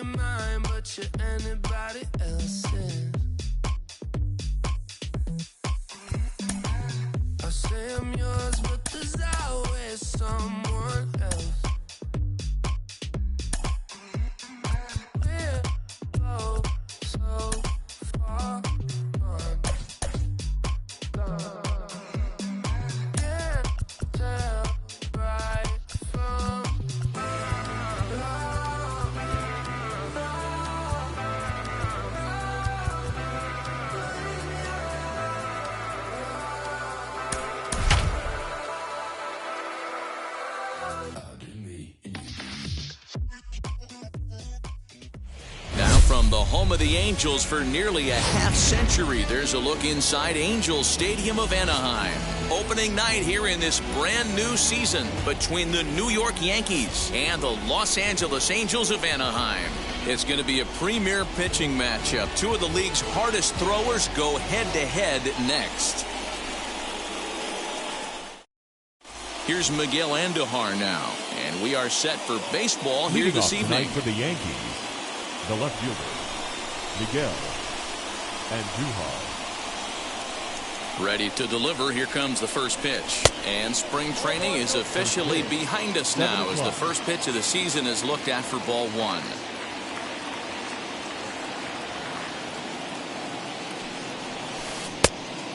you're mine, but you're anybody else's. I say I'm yours, but there's always someone else. We're both so far gone. Can't tell right from From the home of the Angels for nearly a half-century, there's a look inside Angels Stadium of Anaheim. Opening night here in this brand new season between the New York Yankees and the Los Angeles Angels of Anaheim. It's going to be a premier pitching matchup. Two of the league's hardest throwers go head-to-head next. Here's Miguel Andujar now, and we are set for baseball here this evening. For the Yankees, the left fielder, Miguel Andujar. Ready to deliver. Here comes the first pitch. And spring training is officially behind us now as the first pitch of the season is looked at for ball one.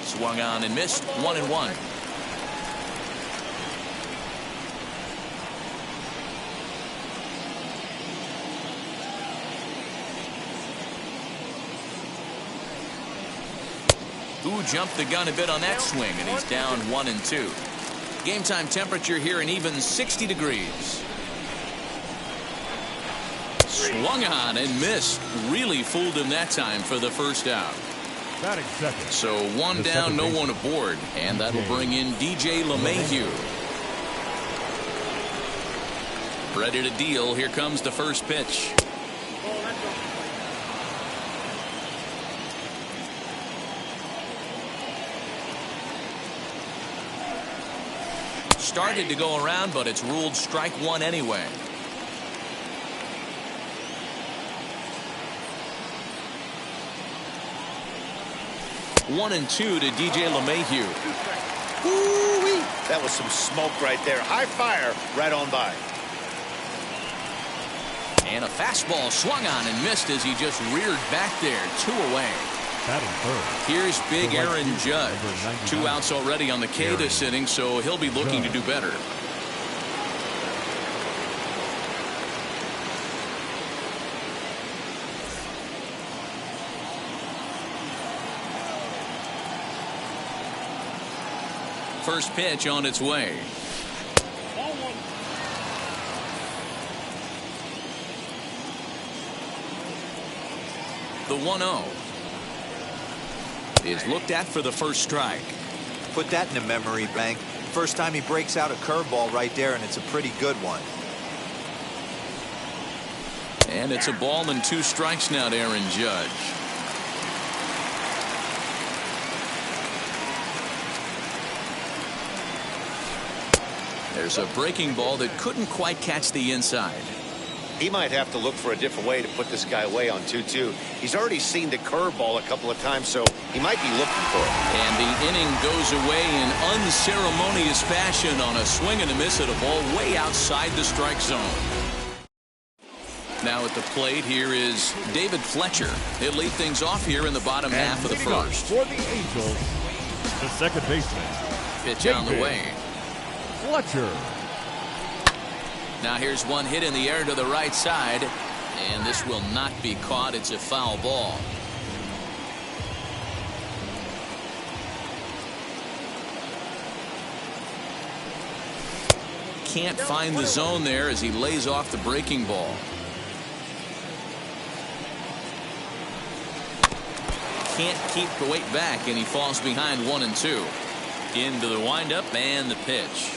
Swung on and missed. 1-1. Who jumped the gun a bit on that swing, and he's down 1-2. Game time temperature here an even 60 degrees. Swung on and missed. Really fooled him that time for the first out. So one down, no one aboard, and that'll bring in DJ LeMahieu. Ready to deal. Here comes the first pitch. Started to go around, but it's ruled strike one anyway. One and two to DJ LeMahieu. Woo-wee. That was some smoke right there. High fire right on by. And a fastball swung on and missed as he just reared back there. 2 away. Here's big Aaron Judge. 2 outs already on the K this inning, so he'll be looking to do better. First pitch on its way. The 1-0 is looked at for the first strike. Put that in the memory bank. First time he breaks out a curveball right there, and it's a pretty good one. And it's a ball and 2 strikes now to Aaron Judge. There's a breaking ball that couldn't quite catch the inside. He might have to look for a different way to put this guy away on 2-2. He's already seen the curveball a couple of times, so he might be looking for it. And the inning goes away in unceremonious fashion on a swing and a miss at a ball way outside the strike zone. Now at the plate here is David Fletcher. He'll lead things off here in the bottom half of the first. For the Angels, the second baseman. Pitch on the way. Fletcher. Now here's one hit in the air to the right side, and this will not be caught. It's a foul ball. Can't find the zone there as he lays off the breaking ball. Can't keep the weight back, and he falls behind 1-2. Into the windup and the pitch.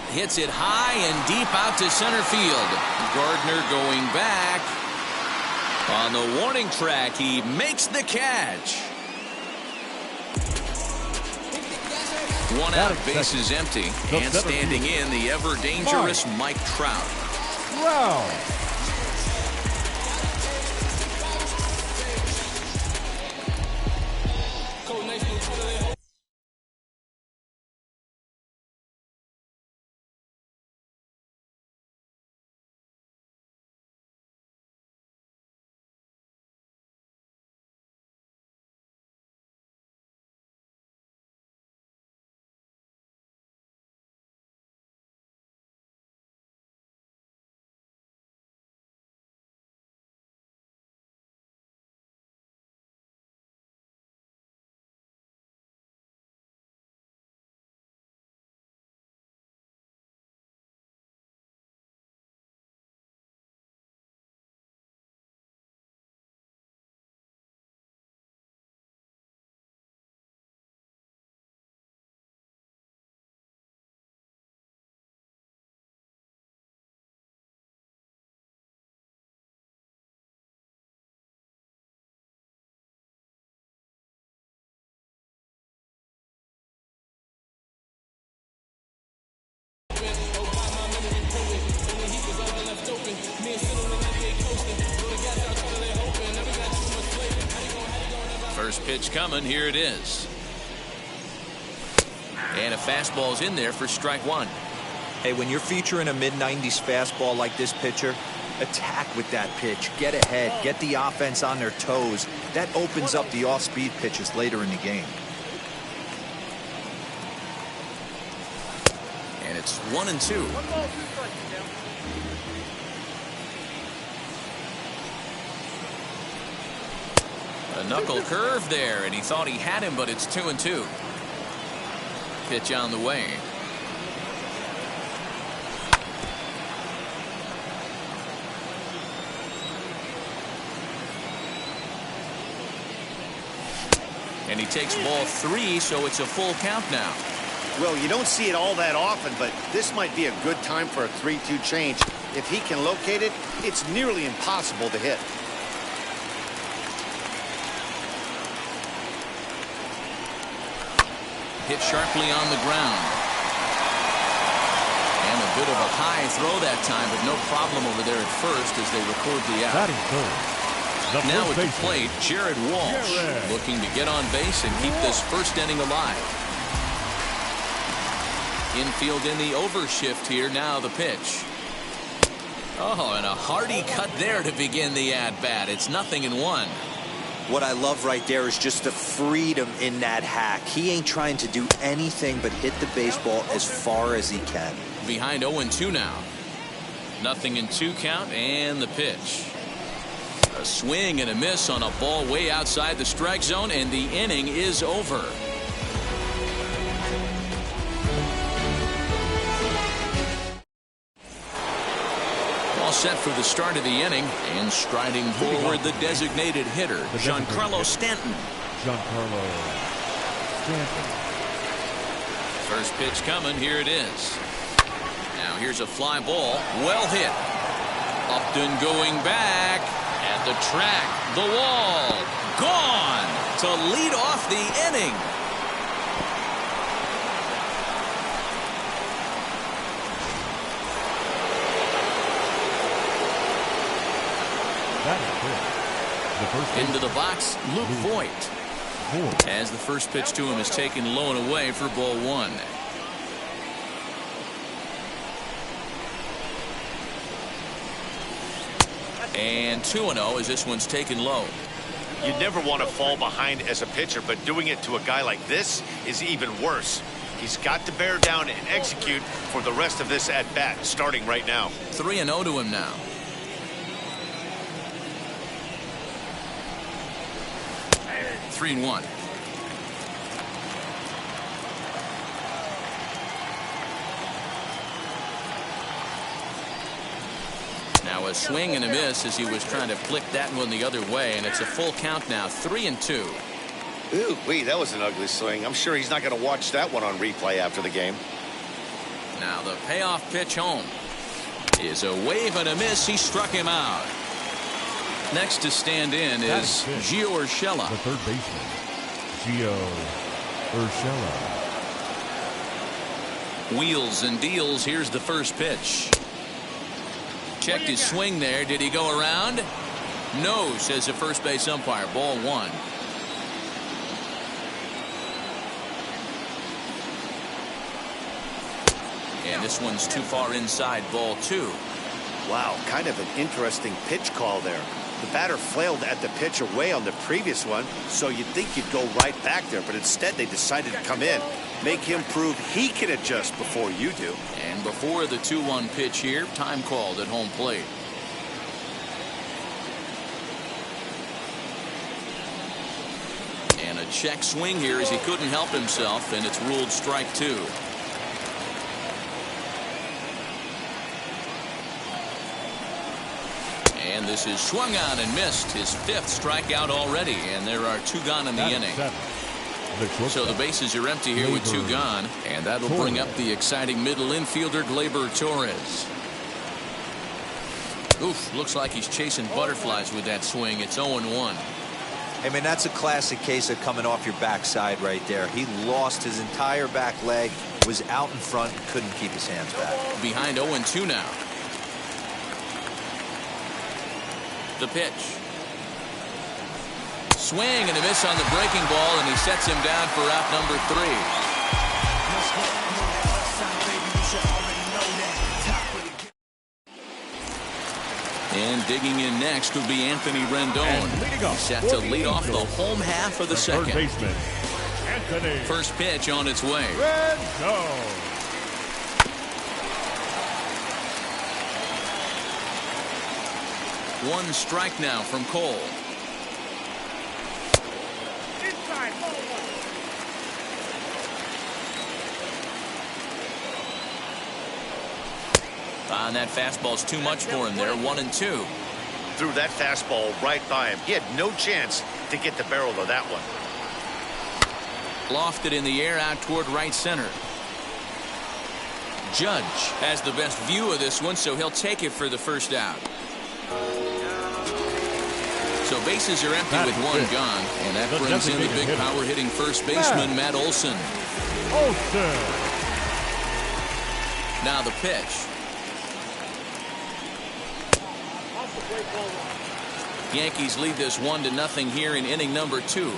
Hits it high and deep out to center field. Gardner going back. On the warning track, he makes the catch. 1 out, base is empty. And standing in, the ever dangerous Mike Trout. First pitch coming. Here it is. And a fastball's in there for strike one. Hey, when you're featuring a mid-90s fastball like this pitcher, attack with that pitch. Get ahead. Get the offense on their toes. That opens up the off-speed pitches later in the game. And it's 1-2. A knuckle curve there, and he thought he had him, but it's 2-2. Pitch on the way. And he takes ball 3, so it's a full count now. Well, you don't see it all that often, but this might be a good time for a 3-2 change. If he can locate it, it's nearly impossible to hit. Hit sharply on the ground. And a bit of a high throw that time, but no problem over there at first as they record the out. Batting third. Now at the plate, Jared Walsh looking to get on base and keep this first inning alive. Infield in the overshift here. Now the pitch. Oh, and a hearty cut there to begin the at-bat. It's 0-1. What I love right there is just the freedom in that hack. He ain't trying to do anything but hit the baseball as far as he can. Behind 0-2 now. 0-2 count, and the pitch. A swing and a miss on a ball way outside the strike zone, and the inning is over. All set for the start of the inning, and striding forward the designated hitter, Giancarlo Stanton. Giancarlo Stanton. First pitch coming. Here it is. Now here's a fly ball. Well hit. Upton going back. At the track, the wall, gone to lead off the inning. Into the box, Luke Voit. As the first pitch to him is taken low and away for ball one. And 2-0 as this one's taken low. You never want to fall behind as a pitcher, but doing it to a guy like this is even worse. He's got to bear down and execute for the rest of this at-bat, starting right now. 3-0 to him now. Three and 1. Now a swing and a miss as he was trying to flick that one the other way, and it's a full count now. 3-2. Ooh, wait, that was an ugly swing. I'm sure he's not going to watch that one on replay after the game. Now the payoff pitch home is a wave and a miss. He struck him out. Next to stand in is Gio Urshela. The third baseman, Gio Urshela. Wheels and deals. Here's the first pitch. Checked his swing there. Did he go around? No, says the first base umpire. Ball one. And this one's too far inside. Ball two. Wow, kind of an interesting pitch call there. The batter flailed at the pitch away on the previous one, so you'd think you'd go right back there, but instead they decided to come in, make him prove he can adjust before you do. And before the 2-1 pitch here, time called at home plate. And a check swing here as he couldn't help himself, and it's ruled strike two. And this is swung on and missed, his fifth strikeout already, and there are two gone in the inning. So the bases are empty here with two gone, and that'll bring up the exciting middle infielder Gleyber Torres. Oof, looks like he's chasing butterflies with that swing. It's 0-1. I mean, that's a classic case of coming off your backside right there. He lost his entire back leg, was out in front, and couldn't keep his hands back. Behind 0-2 now. The pitch. swing and a miss on the breaking ball, and he sets him down for out number 3. And digging in next will be Anthony Rendon. Set to lead off the home half of the second. Third baseman, Anthony. First pitch on its way. Rendon. One strike now from Cole. And that fastball's too much for him there. 1-2. Threw that fastball right by him. He had no chance to get the barrel of that one. Lofted in the air out toward right center. Judge has the best view of this one, so he'll take it for the first out. So bases are empty with one gone, and that brings in the big power hitting first baseman, Matt Olson. Now the pitch. Yankees lead this 1-0 here in inning number 2.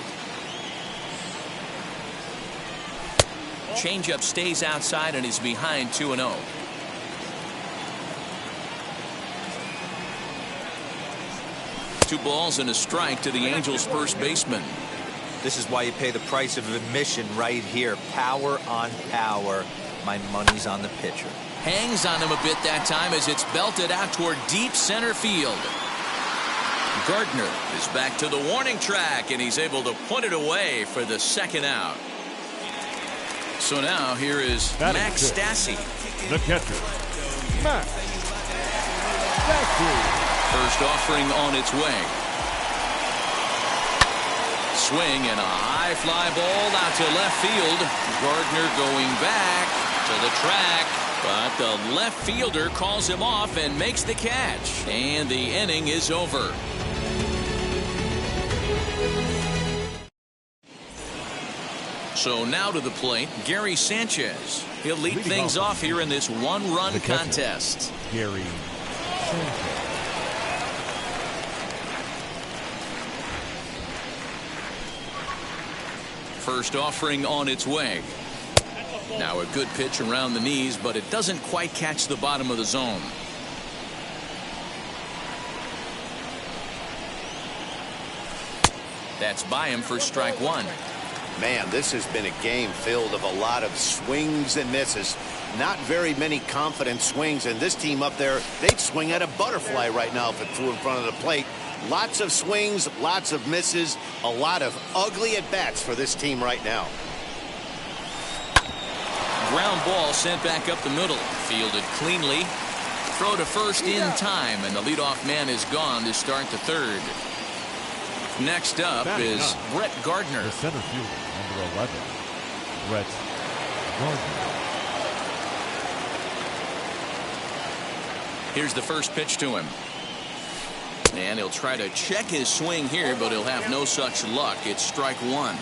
Changeup stays outside and is behind 2-0. Two balls and a strike to the Angels' first baseman. This is why you pay the price of admission right here. Power on power. My money's on the pitcher. Hangs on him a bit that time as it's belted out toward deep center field. Gardner is back to the warning track, and he's able to put it away for the second out. So now here is Max Stassi. The catcher, Max Stassi. First offering on its way. Swing and a high fly ball out to left field. Gardner going back to the track, but the left fielder calls him off and makes the catch. And the inning is over. So now to the plate, Gary Sanchez. He'll lead things off here in this one-run contest. Gary Sanchez. First offering on its way. Now a good pitch around the knees, but it doesn't quite catch the bottom of the zone. That's by him for strike one. Man, this has been a game filled of a lot of swings and misses. Not very many confident swings, and this team up there, they'd swing at a butterfly right now if it flew in front of the plate. Lots of swings, lots of misses, a lot of ugly at-bats for this team right now. Ground ball sent back up the middle. Fielded cleanly. Throw to first in time, and the leadoff man is gone to start the third. Next up is Brett Gardner. The center fielder, number 11, Brett Gardner. Here's the first pitch to him. And he'll try to check his swing here, but he'll have no such luck. It's strike one.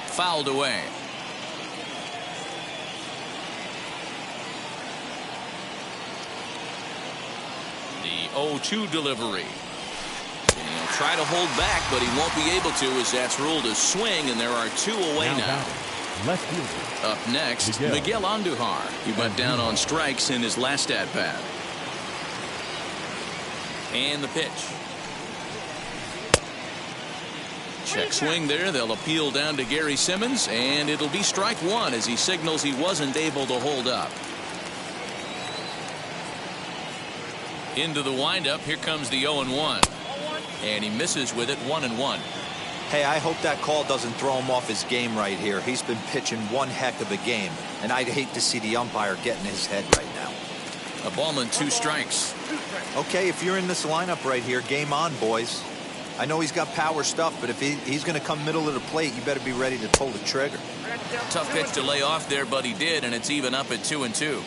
Fouled away. The 0-2 delivery. And he'll try to hold back, but he won't be able to, as that's ruled a swing, and there are two away now. Left fielder. Up next, Miguel Andujar. He went down on strikes in his last at-bat. And the pitch. Check swing there. They'll appeal down to Gary Simmons, and it'll be strike one as he signals he wasn't able to hold up. Into the windup. Here comes the 0-1. And he misses with it. 1-1. Hey, I hope that call doesn't throw him off his game right here. He's been pitching one heck of a game, and I'd hate to see the umpire get in his head right now. A ball and two strikes. Okay, if you're in this lineup right here, game on, boys. I know he's got power stuff, but if he's going to come middle of the plate, you better be ready to pull the trigger. Tough pitch to lay off there, but he did, and it's even up at 2-2.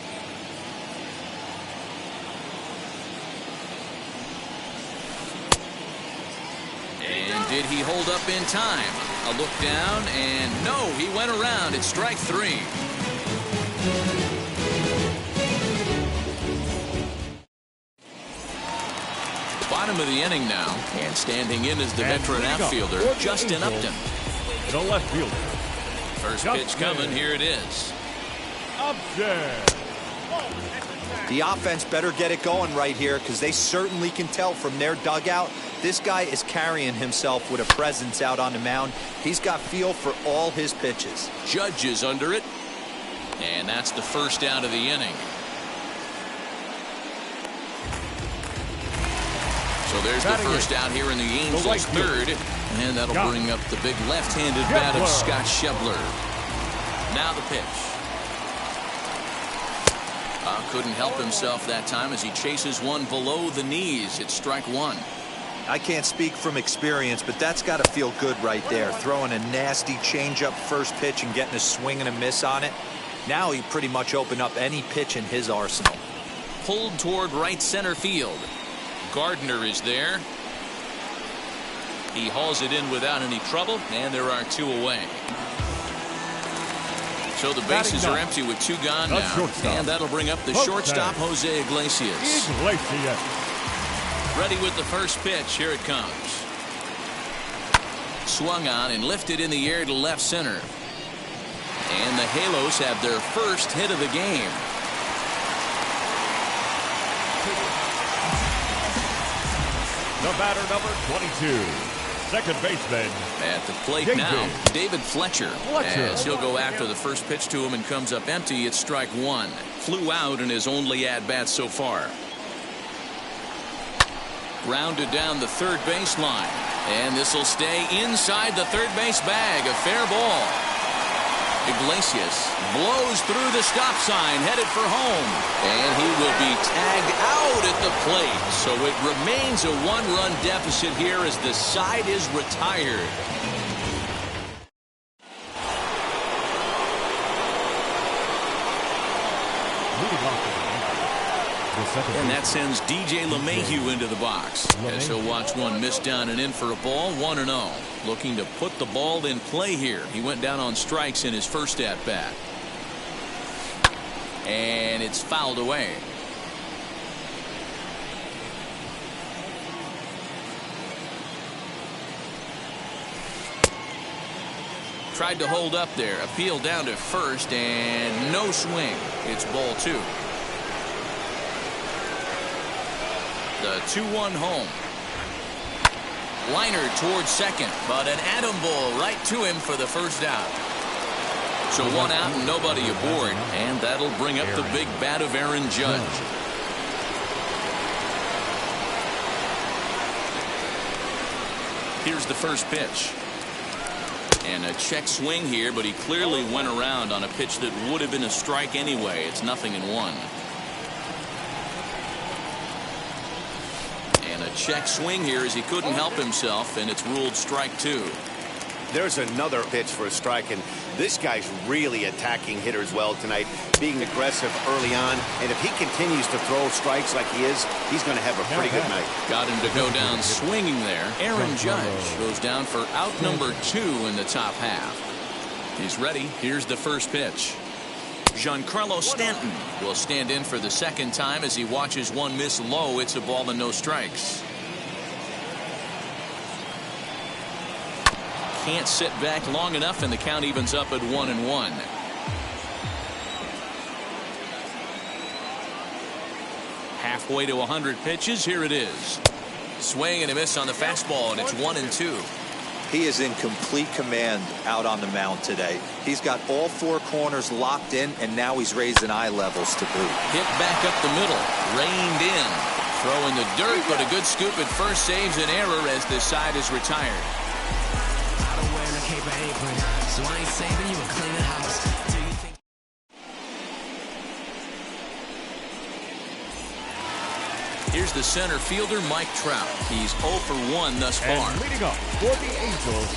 And did he hold up in time? A look down, and no, he went around. It's strike three. bottom of the inning now, and standing in is the veteran outfielder, Justin Upton. The left fielder. First pitch coming. Here it is. Upton. The offense better get it going right here, because they certainly can tell from their dugout this guy is carrying himself with a presence out on the mound. He's got feel for all his pitches. Judge is under it, and that's the first out of the inning. So there's the first out here in the Angels' third, and that'll bring up the big left-handed bat of Scott Schebler. Now the pitch. Couldn't help himself that time as he chases one below the knees. It's strike one. I can't speak from experience, but that's got to feel good right there. Throwing a nasty changeup first pitch and getting a swing and a miss on it. Now he pretty much opened up any pitch in his arsenal. Pulled toward right center field. Gardner is there. He hauls it in without any trouble, and there are two away. So the bases are empty with two gone now, and that'll bring up the shortstop, Jose Iglesias. Ready with the first pitch. Here it comes. Swung on and lifted in the air to left center. And the Halos have their first hit of the game. The batter, number 22. Second baseman. At the plate now, David Fletcher. As he'll go after the first pitch to him and comes up empty. It's strike one. Flew out in his only at-bat so far. Grounded down the third baseline. And this will stay inside the third base bag. A fair ball. Iglesias blows through the stop sign, headed for home. And he will be tagged out at the plate. So it remains a one-run deficit here as the side is retired. And that sends DJ LeMahieu into the box as he'll watch one miss down and in for a ball. 1-0. Looking to put the ball in play here. He went down on strikes in his first at bat. And it's fouled away. Tried to hold up there. Appeal down to first and no swing. It's ball two. The 2-1 home. Liner towards second, but an atom ball right to him for the first out. So one out and nobody aboard, and that'll bring up the big bat of Aaron Judge. Here's the first pitch. And a check swing here, but he clearly went around on a pitch that would have been a strike anyway. It's 0-1. Check swing here as he couldn't help himself, and it's ruled strike two. There's another pitch for a strike, and this guy's really attacking hitters well tonight, being aggressive early on. And if he continues to throw strikes like he is, he's going to have a pretty good night. Got him to go down swinging there. Aaron Judge goes down for out number 2 in the top half. He's ready. Here's the first pitch. Giancarlo Stanton will stand in for the second time as he watches one miss low. It's a ball and no strikes. Can't sit back long enough, and the count evens up at 1-1. Halfway to 100 pitches. Here it is. Swing and a miss on the fastball, and it's 1-2. He is in complete command out on the mound today. He's got all four corners locked in, and now he's raising eye levels to boot. Hit back up the middle. Reined in. Throw in the dirt, but a good scoop at first saves an error as this side is retired. I don't wear a cape or apron, so I ain't saving you a cleaning house. Do you think? Here's the center fielder, Mike Trout. He's 0 for 1 thus far. And leading up for the Angels,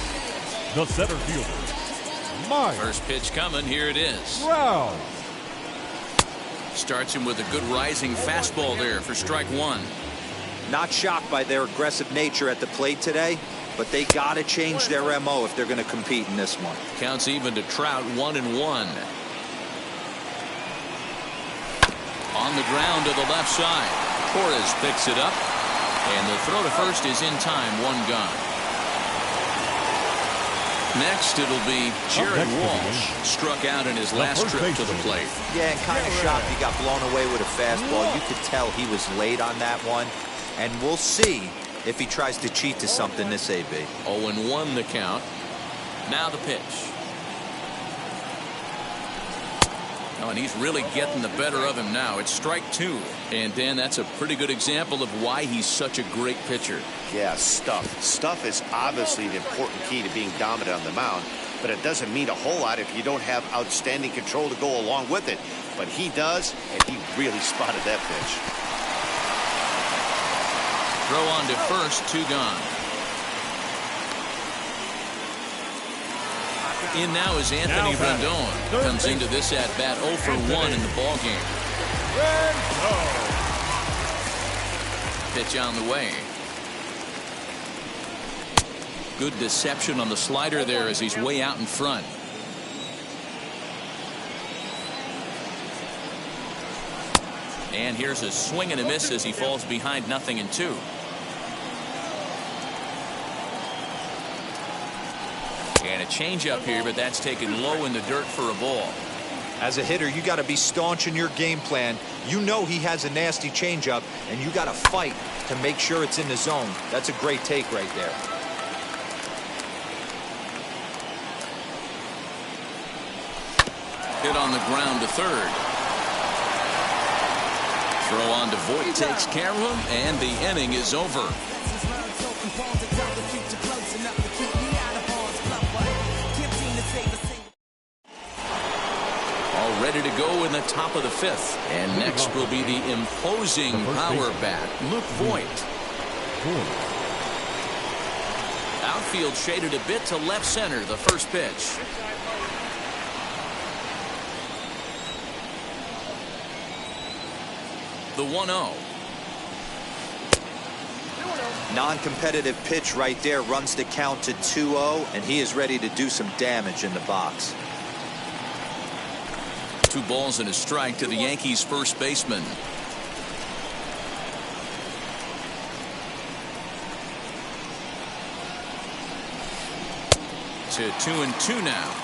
the center fielder, Mike. First pitch coming. Here it is. Trout. Starts him with a good rising fastball there for strike one. Not shocked by their aggressive nature at the plate today, but they got to change their MO if they're going to compete in this one. Counts even to Trout, 1-1. On the ground to the left side. Torres picks it up, And the throw to first is in time, one gone. Next, it'll be Jared Walsh, struck out in his last trip to the plate. Yeah, and kind of shocked he got blown away with a fastball. You could tell he was late on that one. And we'll see if he tries to cheat to something this AB. 0-1 the count. Now the pitch. Oh, and he's really getting the better of him now. It's strike two. And Dan, that's a pretty good example of why he's such a great pitcher. Yeah, stuff. Stuff is obviously the important key to being dominant on the mound, but it doesn't mean a whole lot if you don't have outstanding control to go along with it. But he does, and he really spotted that pitch. Throw on to first, two gone. In now is Anthony Rendon. Comes into this at bat 0 for 1 in the ball game. Pitch on the way. Good deception on the slider there as he's way out in front. And here's a swing and a miss as he falls behind 0-2. And a changeup here, but that's taken low in the dirt for a ball. As a hitter, you got to be staunch in your game plan. You know he has a nasty changeup, and you got to fight to make sure it's in the zone. That's a great take right there. Hit on the ground to third. Throw on to Voit takes care of him, and the inning is over. All ready to go in the top of the fifth. And next will be the imposing power bat, Voit. Outfield shaded a bit to left center, the first pitch. The 1-0. Non-competitive pitch right there, runs the count to 2-0, and he is ready to do some damage in the box. 2 balls and a strike to the Yankees first baseman. To 2-2 now.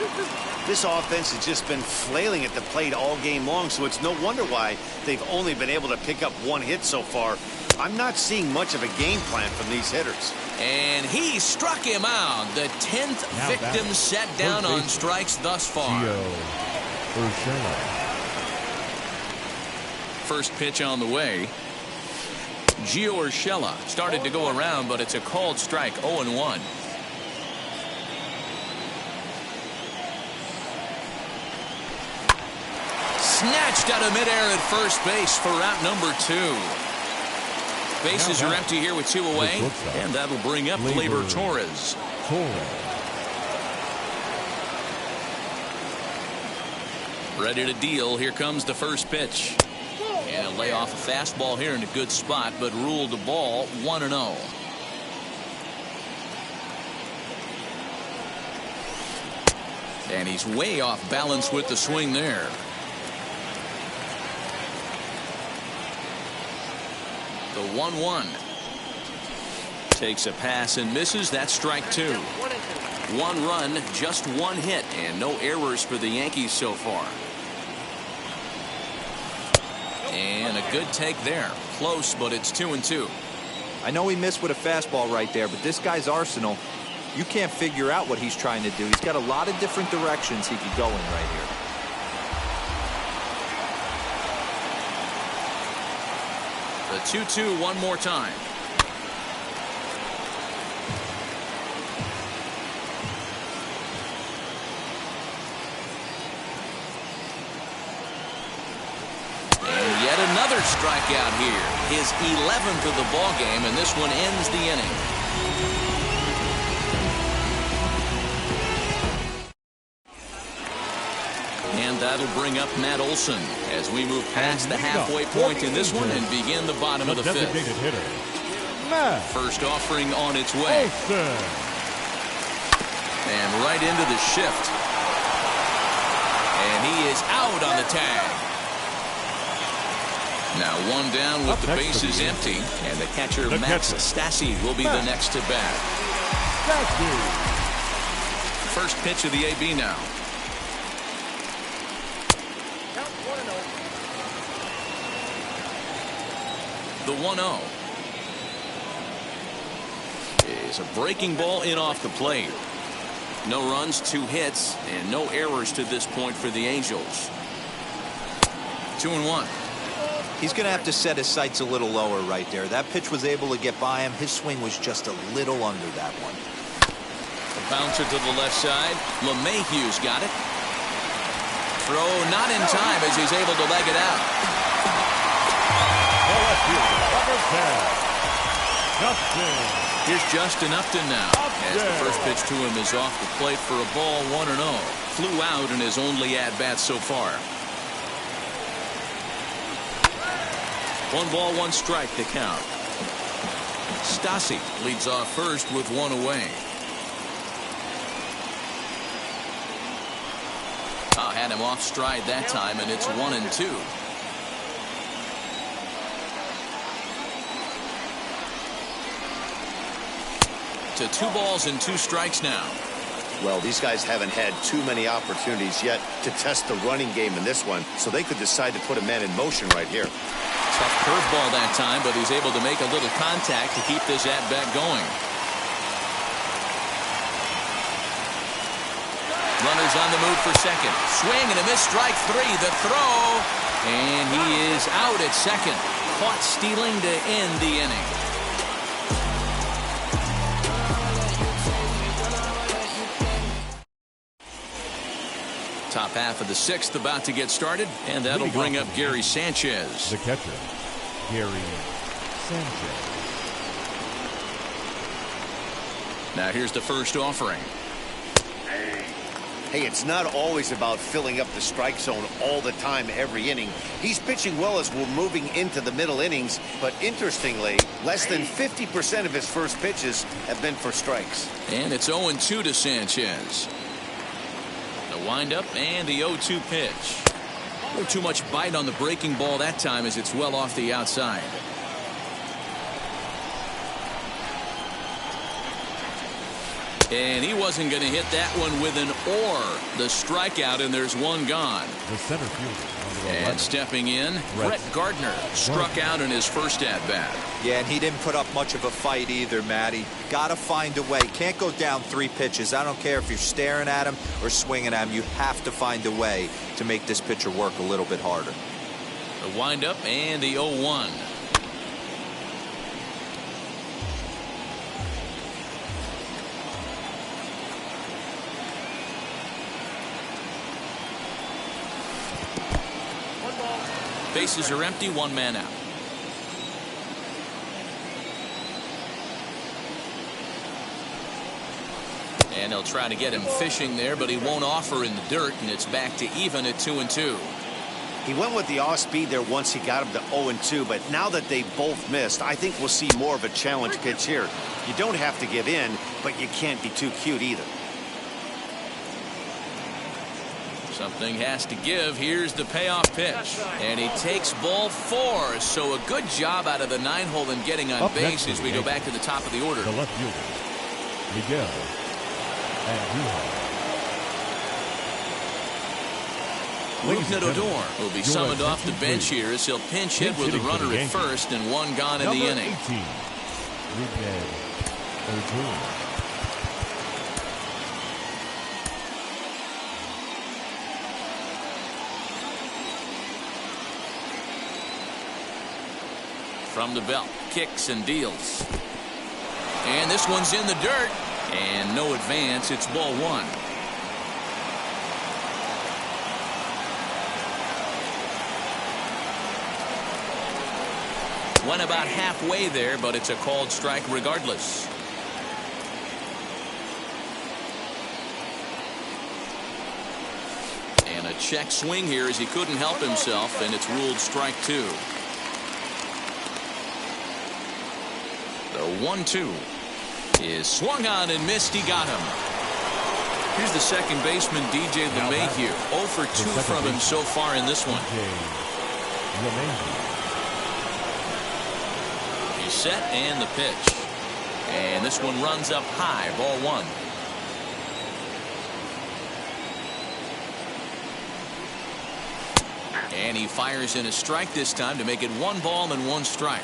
This offense has just been flailing at the plate all game long, so it's no wonder why they've only been able to pick up 1 hit so far. I'm not seeing much of a game plan from these hitters. And he struck him out. The 10th victim set down on strikes thus far. First pitch on the way. Gio Urshela started to go around, but it's a called strike. 0-1. Snatched out of midair at first base for out number 2. Bases are empty here with 2 away, and that'll bring up Gleyber Torres. Ready to deal. Here comes the first pitch. And a lay off a fastball here in a good spot, but ruled the ball 1-0. And he's way off balance with the swing there. The 1-1. Takes a pass and misses. That's strike 2. 1 run, just 1 hit, and no errors for the Yankees so far. And a good take there. Close, but it's 2-2. I know he missed with a fastball right there, but this guy's arsenal, you can't figure out what he's trying to do. He's got a lot of different directions he could go in right here. The 2-2 one more time. And yet another strikeout here. His 11th of the ball game, and this one ends the inning. And that'll bring up Matt Olson as we move past the halfway point in this one and begin the bottom of the fifth. First offering on its way. And right into the shift. And he is out on the tag. Now one down with the bases empty, and the catcher Max Stassi will be the next to bat. First pitch of the AB now. The 1-0 is a breaking ball in off the plate. No runs, 2 hits, and no errors to this point for the Angels. 2-1. He's going to have to set his sights a little lower right there. That pitch was able to get by him. His swing was just a little under that one. A bouncer to the left side. LeMahieu's got it. Throw not in time as he's able to leg it out. Here's Justin Upton now, as the first pitch to him is off the plate for a ball, 1-0. Flew out in his only at-bat so far. 1 ball, 1 strike to count. Stassi leads off first with 1 away. Had him off stride that time, and it's 1-2. To 2 balls and 2 strikes now. Well, these guys haven't had too many opportunities yet to test the running game in this one, so they could decide to put a man in motion right here. Tough curveball that time, but he's able to make a little contact to keep this at-bat going. Runners on the move for second. Swing and a miss, strike 3. The throw, and he is out at second. Caught stealing to end the inning. Top half of the 6th about to get started, and that'll bring up Gary Sanchez. The catcher, Gary Sanchez. Now here's the first offering. Hey, it's not always about filling up the strike zone all the time every inning. He's pitching well as we're moving into the middle innings, but interestingly, less than 50% of his first pitches have been for strikes. And it's 0-2 to Sanchez. The windup and the 0-2 pitch. A little too much bite on the breaking ball that time as it's well off the outside. And he wasn't going to hit that one with an or. The strikeout, and there's 1 gone. The center fielder. And stepping in, Brett Gardner struck out in his first at-bat. Yeah, and he didn't put up much of a fight either, Matty. Got to find a way. Can't go down 3 pitches. I don't care if you're staring at him or swinging at him. You have to find a way to make this pitcher work a little bit harder. The windup and the 0-1. Bases are empty, 1 man out. And they'll try to get him fishing there, but he won't offer in the dirt, and it's back to even at 2-2. He went with the off speed there once he got him to 0-2, but now that they both missed, I think we'll see more of a challenge pitch here. You don't have to give in, but you can't be too cute either. Something has to give. Here's the payoff pitch. And he takes ball 4. So a good job out of the 9-hole in getting on base as we go back to the top of the order. The left fielder, Miguel and Rougned Odor will be summoned off the bench here as he'll pinch hit with a runner at first and 1 gone in the inning. 18, Odor. From the belt, kicks and deals. And this one's in the dirt. And no advance. It's ball 1. Went about halfway there, but it's a called strike regardless. And a check swing here as he couldn't help himself, and it's ruled strike 2. The 1-2 is swung on and missed. He got him. Here's the second baseman, DJ LeMahieu. 0 for 2 from him so far in this one. He's set and the pitch. And this one runs up high, ball one. And he fires in a strike this time to make it 1 ball and 1 strike.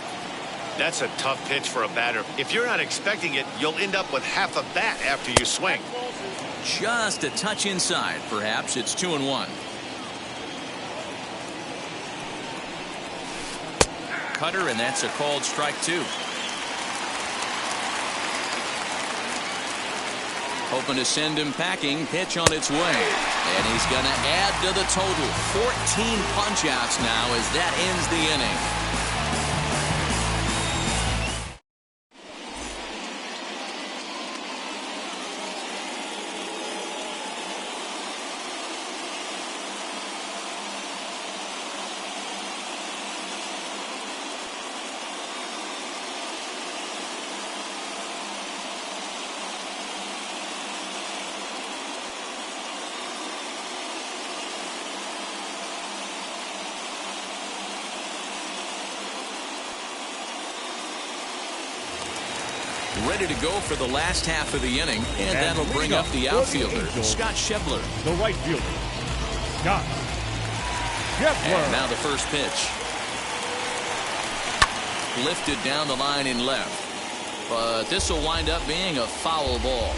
That's a tough pitch for a batter. If you're not expecting it, you'll end up with half a bat after you swing. Just a touch inside, perhaps. It's 2-1. Cutter, and that's a called strike 2. Hoping to send him packing. Pitch on its way. And he's going to add to the total. 14 punch-outs now as that ends the inning. Ready to go for the last half of the inning, and that'll bring up the outfielder, Scott Schebler. The right fielder, Scott Schebler. And now the first pitch. Lifted down the line in left. But this will wind up being a foul ball.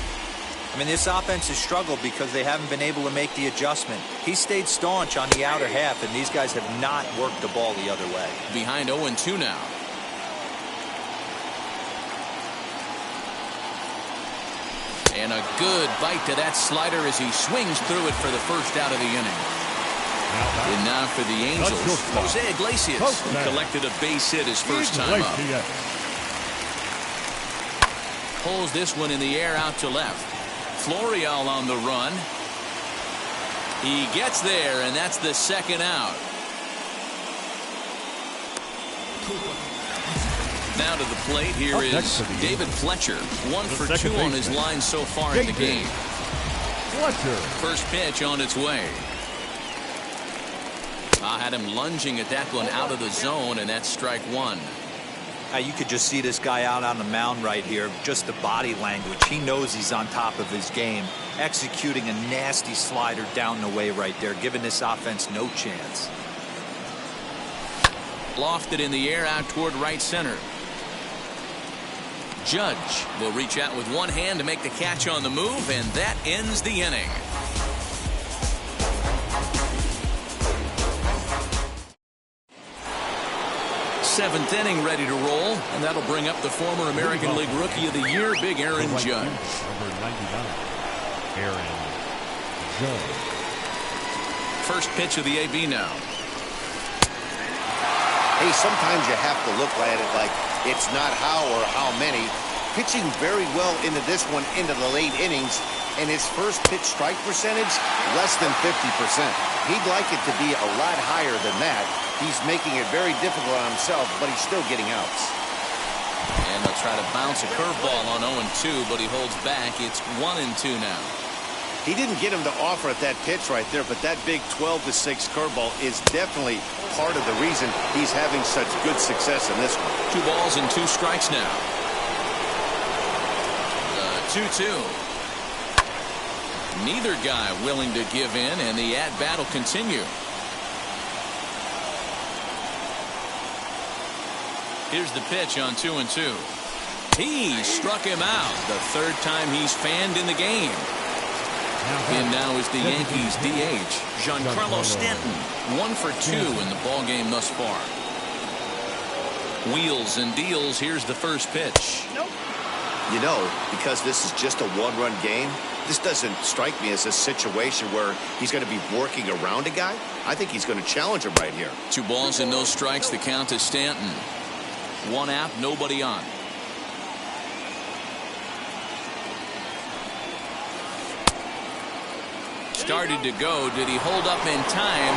I mean, this offense has struggled because they haven't been able to make the adjustment. He stayed staunch on the outer half, and these guys have not worked the ball the other way. Behind 0-2 now. And a good bite to that slider as he swings through it for the first out of the inning. And now for the Angels, Jose Iglesias, who collected a base hit his first time up. Pulls this one in the air out to left. Florial on the run. He gets there, and that's the second out. Now to the plate, here is David Fletcher. 1 for 2 on his line so far in the game. Fletcher. First pitch on its way. I had him lunging at that one out of the zone, and that's strike 1. You could just see this guy out on the mound right here. Just the body language. He knows he's on top of his game. Executing a nasty slider down the way right there, giving this offense no chance. Lofted in the air out toward right center. Judge will reach out with one hand to make the catch on the move, and that ends the inning. Seventh inning ready to roll, and that'll bring up the former American League Rookie of the Year, Big Aaron Judge. Number 99, Aaron Judge. First pitch of the AB now. Hey, sometimes you have to look at it like it's not how or how many. Pitching very well into this one into the late innings, and his first pitch strike percentage less than 50%. He'd like it to be a lot higher than that. He's making it very difficult on himself, but he's still getting outs. And they'll try to bounce a curveball on 0-2, but he holds back. It's 1-2 now. He didn't get him to offer at that pitch right there, but that big 12-6 curveball is definitely part of the reason he's having such good success in this one. 2 balls and 2 strikes now. 2-2. Neither guy willing to give in, and the at-bat will continue. Here's the pitch on 2-2. He struck him out. The third time he's fanned in the game. And now is the Yankees DH, Giancarlo Stanton. 1 for 2 in the ball game thus far. Wheels and deals. Here's the first pitch. You know, because this is just a one-run game, this doesn't strike me as a situation where he's going to be working around a guy. I think he's going to challenge him right here. 2 balls and no strikes. The count to Stanton. 1 out, nobody on. Started to go. Did he hold up in time?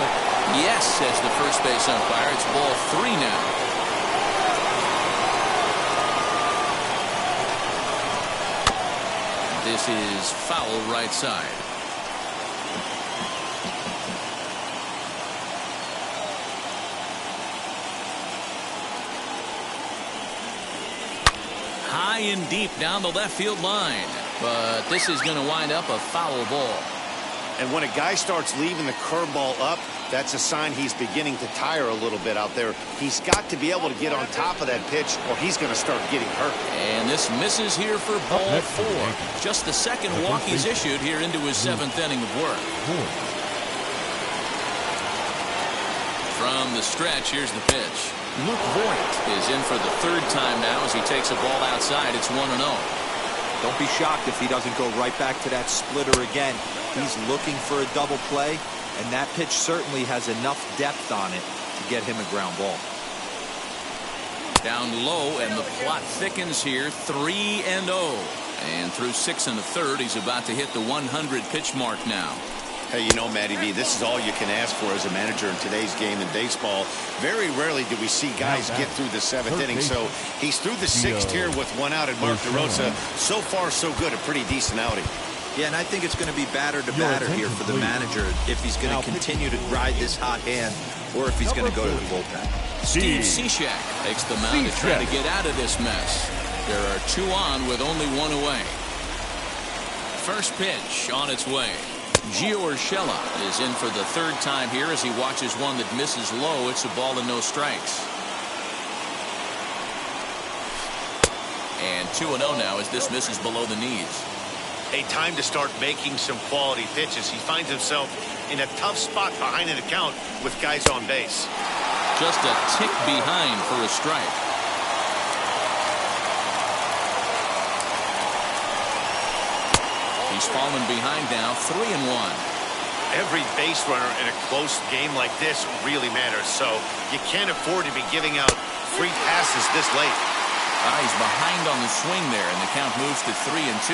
Yes, says the first base umpire. It's ball 3 now. This is foul right side. high and deep down the left field line. But this is going to wind up a foul ball. And when a guy starts leaving the curveball up, that's a sign he's beginning to tire a little bit out there. He's got to be able to get on top of that pitch or he's going to start getting hurt. And this misses here for ball 4. Just the second walk he's issued here into his 7th inning of work. From the stretch, here's the pitch. Luke Voigt is in for the 3rd time now as he takes a ball outside. It's 1-0. Don't be shocked if he doesn't go right back to that splitter again. He's looking for a double play, and that pitch certainly has enough depth on it to get him a ground ball. Down low, and the plot thickens here, 3-0. And through 6 1/3, he's about to hit the 100 pitch mark now. Hey, you know, Matty V, this is all you can ask for as a manager in today's game in baseball. Very rarely do we see guys get through the 7th inning. So he's through the 6th here with 1 out, and Mark DeRosa, so far so good, a pretty decent outing. Yeah, and I think it's going to be batter to batter here for the manager if he's going to continue to ride this hot hand or if he's going to go to the bullpen. Steve Cishek takes the mound to try to get out of this mess. There are 2 on with only 1 away. First pitch on its way. Gio Urshela is in for the 3rd time here as he watches one that misses low. It's a ball and no strikes. And 2-0 now as this misses below the knees. A time to start making some quality pitches. He finds himself in a tough spot behind an account with guys on base. Just a tick behind for a strike. He's fallen behind now, 3-1. Every base runner in a close game like this really matters, so you can't afford to be giving out free passes this late. He's behind on the swing there, and the count moves to 3-2.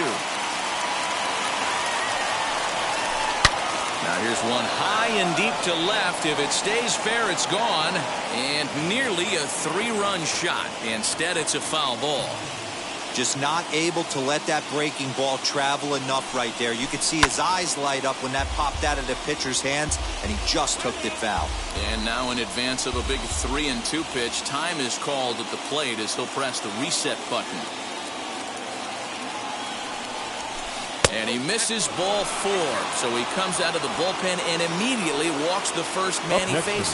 Now here's one high and deep to left. If it stays fair, it's gone. And nearly a 3-run shot. Instead, it's a foul ball. Just not able to let that breaking ball travel enough right there. You could see his eyes light up when that popped out of the pitcher's hands, and he just took it foul. And now in advance of a big 3-2 pitch, time is called at the plate as he'll press the reset button. And he misses ball 4, so he comes out of the bullpen and immediately walks the first man he faces.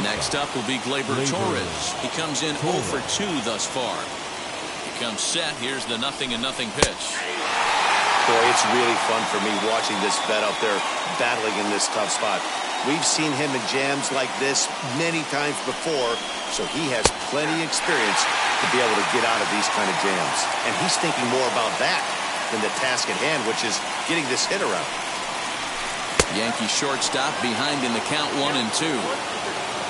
Next up will be Gleyber Torres. He comes in 0 for 2 thus far. Comes set. Here's the 0-0 pitch. Boy, it's really fun for me watching this vet out there battling in this tough spot. We've seen him in jams like this many times before, so he has plenty of experience to be able to get out of these kind of jams. And he's thinking more about that than the task at hand, which is getting this hit around. Yankee shortstop behind in the count 1-2.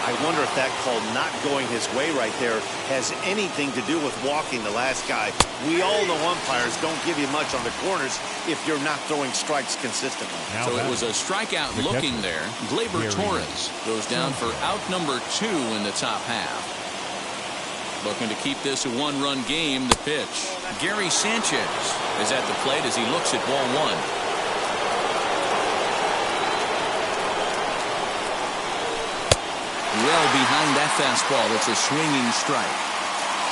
I wonder if that call not going his way right there has anything to do with walking the last guy. We all know umpires don't give you much on the corners if you're not throwing strikes consistently. So it was a strikeout looking there. Gleyber Torres goes down for out number 2 in the top half. Looking to keep this a 1-run game. The pitch. Gary Sanchez is at the plate as he looks at ball 1. Well behind that fastball. It's a swinging strike.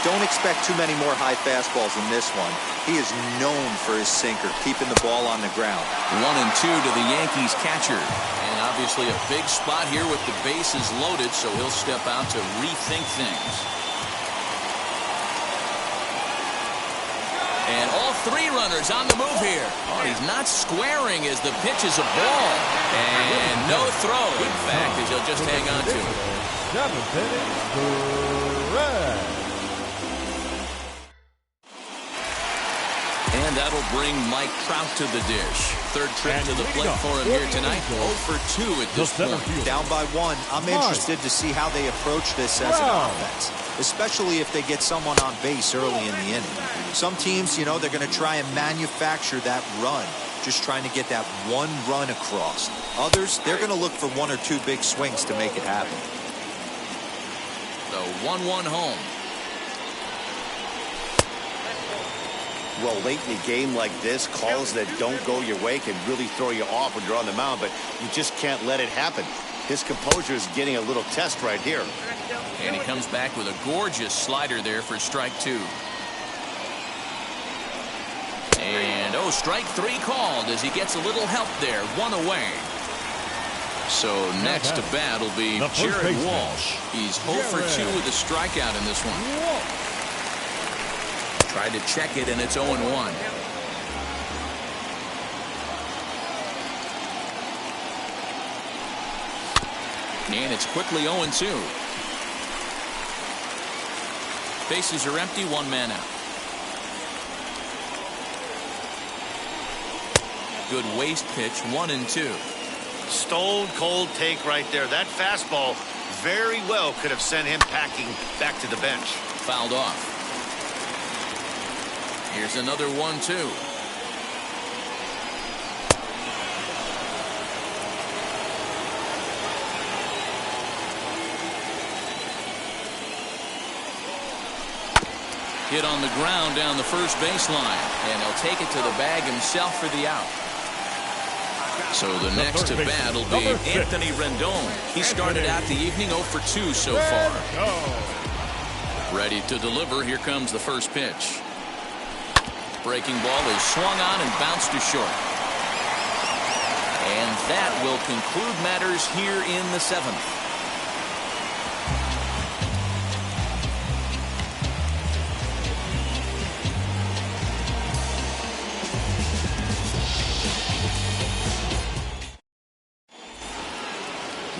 Don't expect too many more high fastballs in this one. He is known for his sinker, keeping the ball on the ground. 1-2 to the Yankees catcher. And obviously a big spot here with the bases loaded, so he'll step out to rethink things. And all 3 runners on the move here. Oh, he's not squaring as the pitch is a ball. And no throw, in fact, as he'll just hang on to it. And that'll bring Mike Trout to the dish. 3rd trip to the plate for him here tonight. 0 for 2 at this point. Down by 1. I'm interested to see how they approach this as an offense, especially if they get someone on base early in the inning. Some teams, you know, they're going to try and manufacture that run, just trying to get that 1 run across. Others, they're going to look for 1 or 2 big swings to make it happen. The 1-1 home. Well, late in a game like this, calls that don't go your way can really throw you off when you're on the mound, but you just can't let it happen. His composure is getting a little test right here. And he comes back with a gorgeous slider there for strike 2. strike three called as he gets a little help there. One away. So next to bat will be Jared Walsh. He's 0 for 2 with a strikeout in this one. Tried to check it, and it's 0-1. And it's quickly 0-2. Bases are empty, one man out. Good waste pitch, 1-2. Stone cold take right there. That fastball very well could have sent him packing back to the bench. Fouled off. Here's another 1-2. Hit on the ground down the first baseline, and he'll take it to the bag himself for the out. So the next to bat will be Anthony Rendon. He started out the evening 0 for 2 so far. Ready to deliver. Here comes the first pitch. Breaking ball is swung on and bounced to short. And that will conclude matters here in the 7th.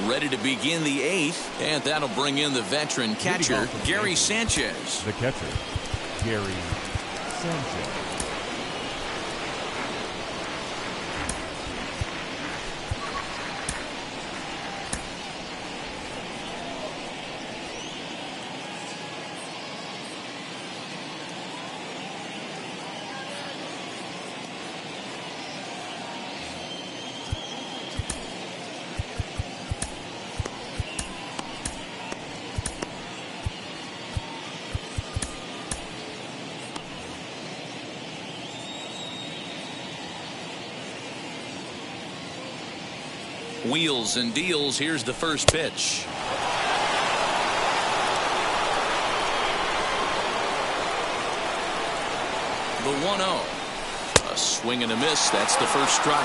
Ready to begin the 8th, and that'll bring in the veteran catcher, Gary Sanchez. The catcher, Gary Sanchez. Wheels and deals. Here's the first pitch. The 1-0. A swing and a miss. That's the first strike.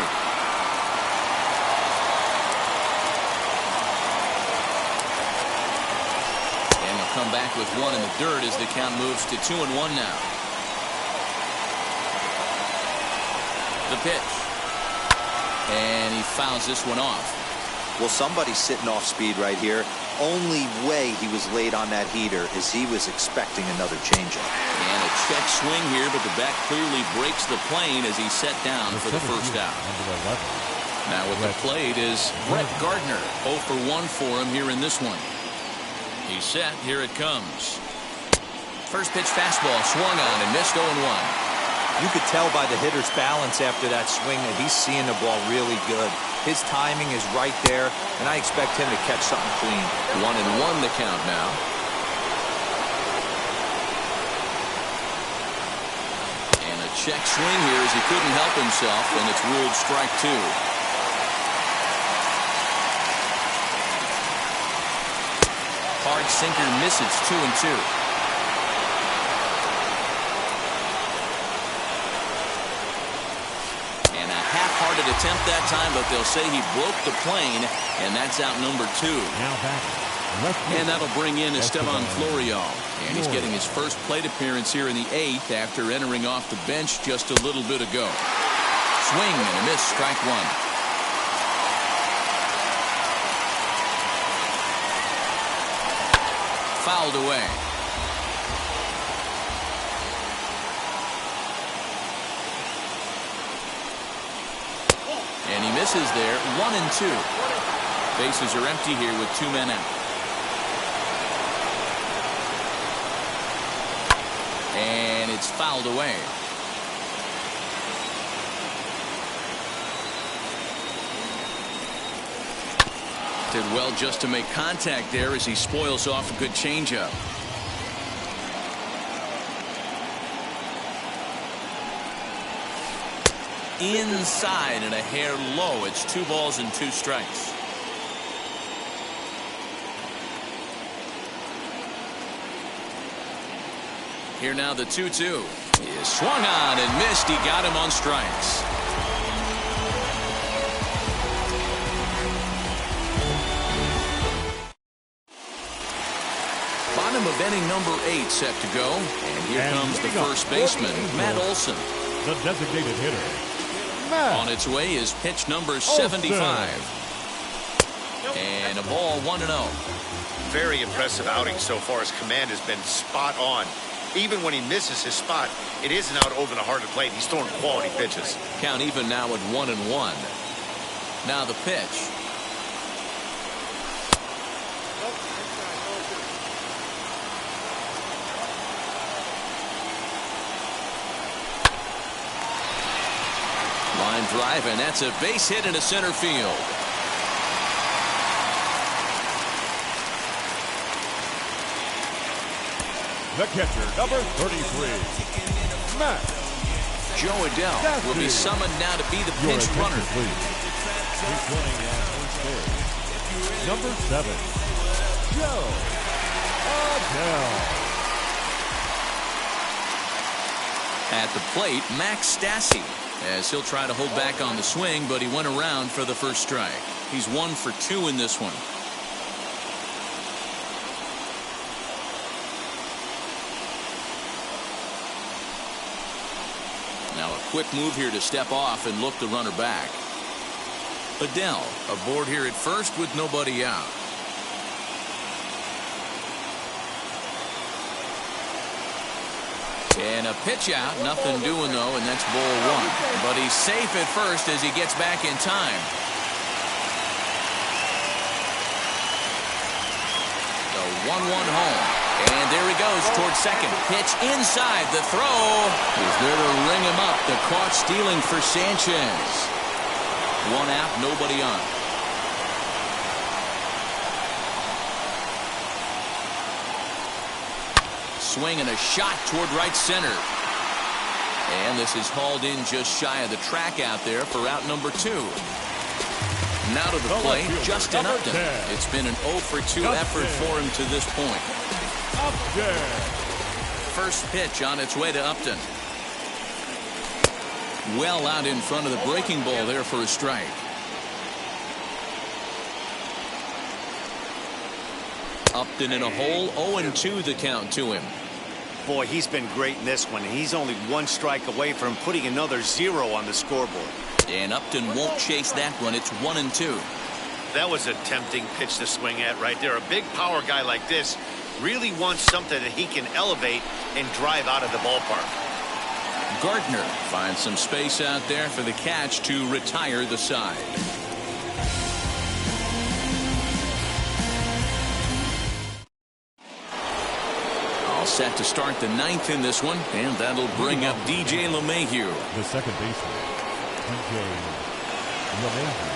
And he'll come back with one in the dirt as the count moves to 2-1 now. The pitch. And he fouls this one off. Well, somebody's sitting off speed right here. Only way he was late on that heater is he was expecting another changeup. And a check swing here, but the bat clearly breaks the plane as he's set down for the first out. Now with the plate is Brett Gardner. 0 for 1 for him here in this one. He's set. Here it comes. First pitch fastball swung on and missed 0-1. You could tell by the hitter's balance after that swing that he's seeing the ball really good. His timing is right there, and I expect him to catch something clean. 1-1 the count now. And a check swing here as he couldn't help himself, and it's ruled strike 2. Hard sinker misses. 2-2. Half-hearted attempt that time, but they'll say he broke the plane, and that's out number 2. And that'll bring in Esteban Florial. And he's getting his first plate appearance here in the 8th after entering off the bench just a little bit ago. Swing and a miss, strike 1. Fouled away. And he misses there. 1-2. Bases are empty here with 2 men out. And it's fouled away. Did well just to make contact there as he spoils off a good changeup. Inside and a hair low. It's 2 balls and 2 strikes. Here now the 2-2. He is swung on and missed. He got him on strikes. Bottom of inning number 8 set to go. And here comes the first baseman, Matt Olson. The designated hitter, On its way is pitch number 75. And a ball 1-0. Very impressive outing so far. His command has been spot on. Even when he misses his spot, it isn't out over the heart of the plate. He's throwing quality pitches. Count even now at 1-1. Now the pitch. Line drive, and that's a base hit into center field. the catcher, number 33, Matt. Joe Adell will be summoned now to be the pinch runner. Please. Returning at first base, number 7, Joe Adell. At the plate, Max Stassi, as he'll try to hold back on the swing, but he went around for the first strike. He's 1 for 2 in this one. Now a quick move here to step off and look the runner back. Adell aboard here at first with nobody out. And a pitch out, nothing doing though, and that's ball 1. But he's safe at first as he gets back in time. The 1-1 home. And there he goes towards second. Pitch inside. The throw is there to ring him up. The caught stealing for Sanchez. 1 out, nobody on. Swing and a shot toward right center. And this is hauled in just shy of the track out there for out number 2. Now to the plate, Justin Upton. It's been an 0 for 2 effort for him to this point. First pitch on its way to Upton. Well out in front of the breaking ball there for a strike. Upton in a hole, 0-2 the count to him. Boy, he's been great in this one. He's only 1 strike away from putting another 0 on the scoreboard. And Upton won't chase that one. It's 1-2. That was a tempting pitch to swing at right there. A big power guy like this really wants something that he can elevate and drive out of the ballpark. Gardner finds some space out there for the catch to retire the side. Set to start the 9th in this one, and that'll bring up DJ LeMahieu. The second baseman, DJ LeMahieu.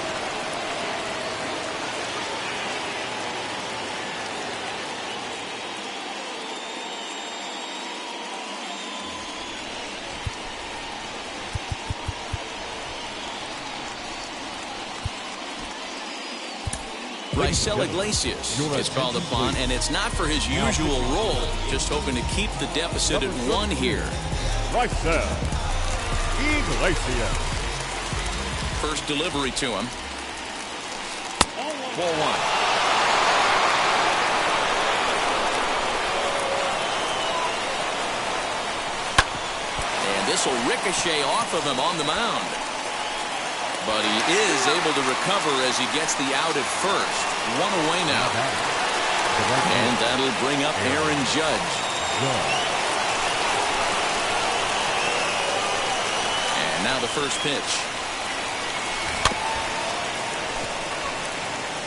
Raisel Iglesias is called upon, and it's not for his usual role, just hoping to keep the deficit at 1 here. Raisel Iglesias. First delivery to him. Ball 1. And this will ricochet off of him on the mound. But he is able to recover as he gets the out at first. 1 away now. And that'll bring up Aaron Judge. And now the first pitch.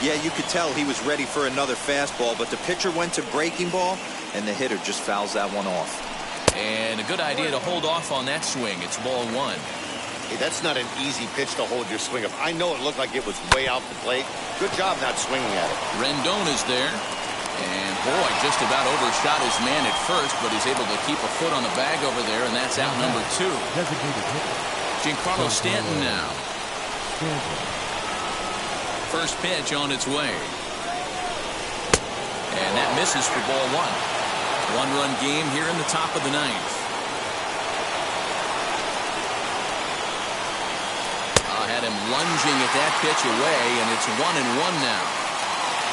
Yeah, you could tell he was ready for another fastball, but the pitcher went to breaking ball, and the hitter just fouls that one off. And a good idea to hold off on that swing. It's ball 1. Hey, that's not an easy pitch to hold your swing of. I know it looked like it was way out the plate. Good job not swinging at it. Rendon is there. And boy, just about overshot his man at first, but he's able to keep a foot on the bag over there, and that's out number 2. Giancarlo Stanton now. First pitch on its way. And that misses for ball 1. One-run game here in the top of the ninth. Had him lunging at that pitch away, and it's 1-1 now.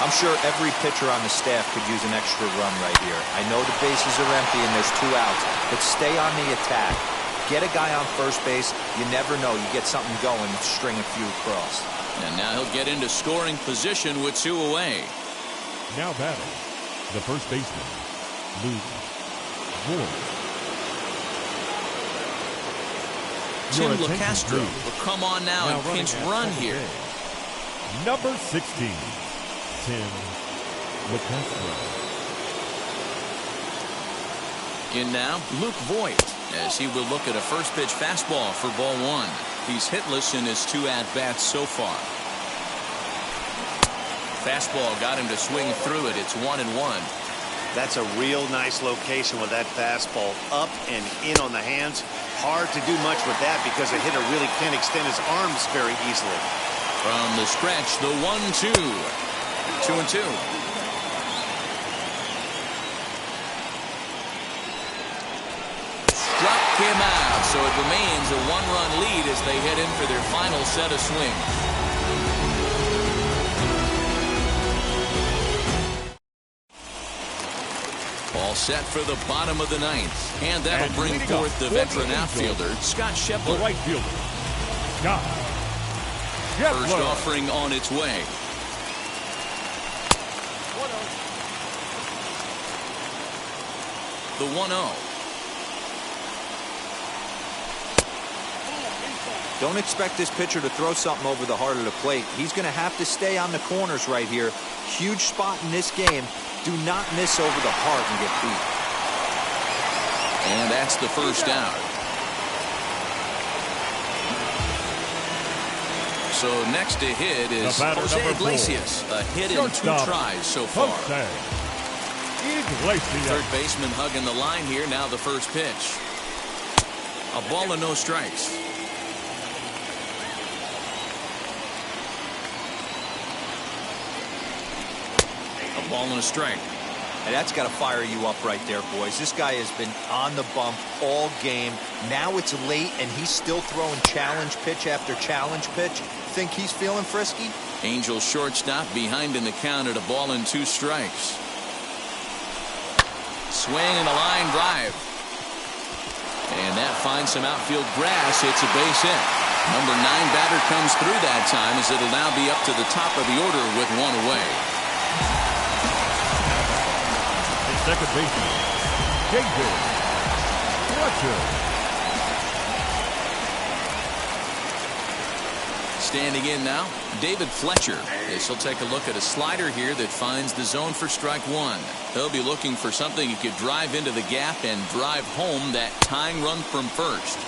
I'm sure every pitcher on the staff could use an extra run right here. I know the bases are empty and there's 2 outs, but stay on the attack. Get a guy on first base. You never know. You get something going, string a few across. And now he'll get into scoring position with 2 away. Now batting, the first baseman, Luke Voigt. Tim Your attention, LaCastro please. will come on now and running pinch at run second here. base, number 16, Tim LaCastro. In now, Luke Voigt, as he will look at a first pitch fastball for ball 1. He's hitless in his 2 at-bats so far. Fastball got him to swing through it. It's 1-1. That's a real nice location with that fastball up and in on the hands. Hard to do much with that because a hitter really can't extend his arms very easily. From the stretch, the 1-2. 2-2. Struck him out, so it remains a 1-run lead as they head in for their final set of swings. All set for the bottom of the ninth. And that'll And bring leading forth up the for veteran the outfielder, Scott The Scheffler. right fielder, Scott First Scheffler. offering on its way. The 1-0. Don't expect this pitcher to throw something over the heart of the plate. He's going to have to stay on the corners right here. Huge spot in this game. Do not miss over the heart and get beat. And that's the first down. So next to hit is The batter, Jose number 4. Iglesias. A hit in 2 Shortstop, tries so far. Jose Iglesias. Third baseman hugging the line here. Now the first pitch. A ball and no strikes. A ball and a strike. And that's got to fire you up right there, boys. This guy has been on the bump all game. Now it's late, and he's still throwing challenge pitch after challenge pitch. Think he's feeling frisky? Angels shortstop behind in the count at a ball and 2 strikes. Swing and a line drive. And that finds some outfield grass. It's a base hit. Number 9 batter comes through that time as it'll now be up to the top of the order with 1 away. Second baseman, David Fletcher. Standing in now, David Fletcher, as he'll take a look at a slider here that finds the zone for strike 1. He'll be looking for something he could drive into the gap and drive home that tying run from first.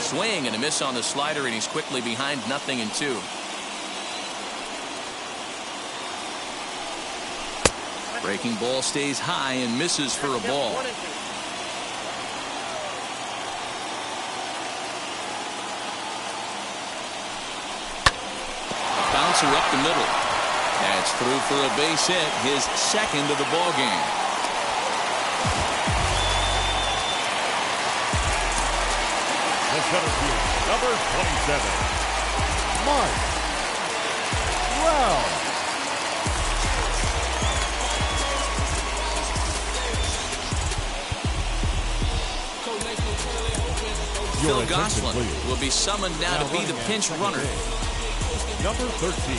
Swing and a miss on the slider, and he's quickly behind 0-2. Breaking ball stays high and misses for a ball. A bouncer up the middle. That's through for a base hit, his second of the ball game. The center field, number 27, Mike Trout. Phil Gosselin will be summoned now to be the pinch runner. Number 13,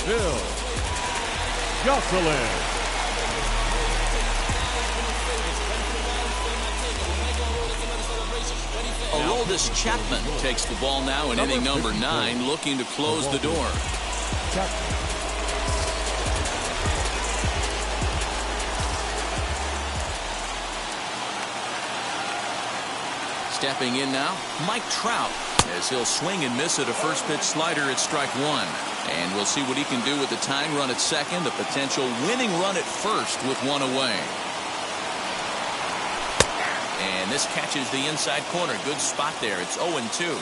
Phil Gosselin. Aroldis Chapman takes the ball now in inning number 9, looking to close the door. Stepping in now, Mike Trout, as he'll swing and miss at a first pitch slider at strike 1. And we'll see what he can do with the tying run at second, a potential winning run at first with 1 away. And this catches the inside corner. Good spot there. It's 0-2.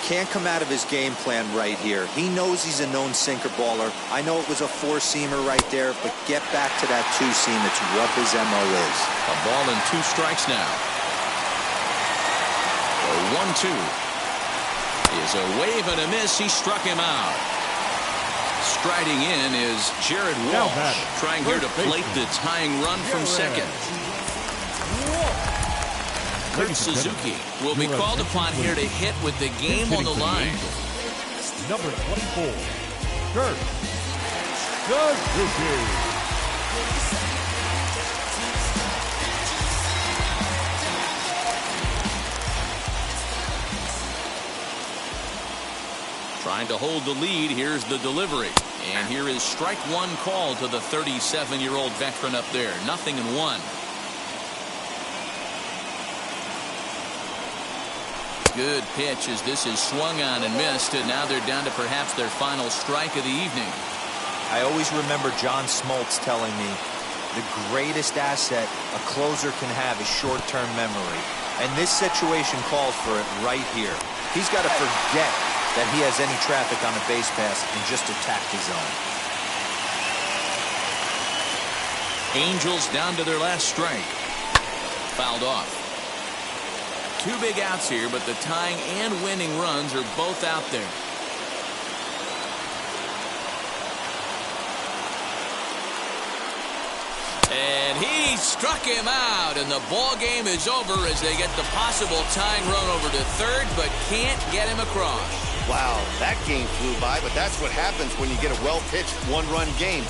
Can't come out of his game plan right here. He knows he's a known sinker baller. I know it was a four-seamer right there, but get back to that two-seam. It's what his MO is. A ball and 2 strikes now. The 1-2 is a wave and a miss. He struck him out. Striding in is Jared Walsh, trying here to plate the tying run from second. Kurt Suzuki will be called upon here to hit with the game on the line. Number 24, Kurt Suzuki. Trying to hold the lead. Here's the delivery. And here is strike one call to the 37-year-old veteran up there. 0-1. Good pitch as this is swung on and missed, and now they're down to perhaps their final strike of the evening. I always remember John Smoltz telling me the greatest asset a closer can have is short-term memory. And this situation calls for it right here. He's got to forget that he has any traffic on a base pass and just attack his zone. Angels down to their last strike. Fouled off. 2 big outs here, but the tying and winning runs are both out there. And he struck him out, and the ball game is over as they get the possible tying run over to third, but can't get him across. Wow, that game flew by, but that's what happens when you get a well-pitched one-run game.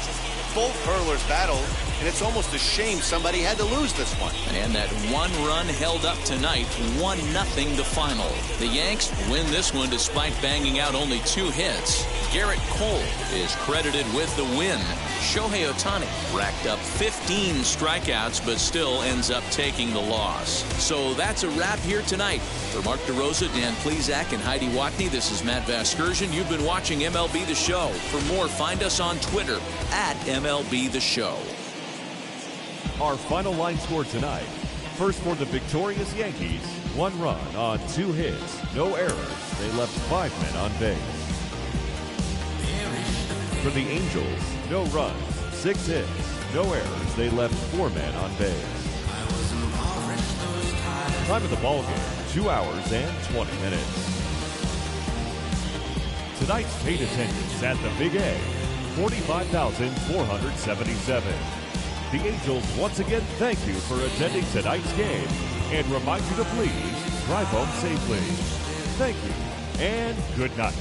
Both hurlers battled, and it's almost a shame somebody had to lose this one. And that 1 run held up tonight, 1-0 the final. The Yanks win this one despite banging out only 2 hits. Garrett Cole is credited with the win. Shohei Ohtani racked up 15 strikeouts, but still ends up taking the loss. So that's a wrap here tonight. For Mark DeRosa, Dan Plesac, and Heidi Watney, this is Matt Vasgersian. You've been watching MLB The Show. For more, find us on Twitter at MLB The Show. Our final line score tonight. First for the victorious Yankees, 1 run on 2 hits, no errors. They left 5 men on base. For the Angels, no runs, 6 hits, no errors. They left 4 men on base. Time of the ball game, 2 hours and 20 minutes. Tonight's paid attendance at the Big A, 45,477. The Angels once again thank you for attending tonight's game and remind you to please drive home safely. Thank you and good night.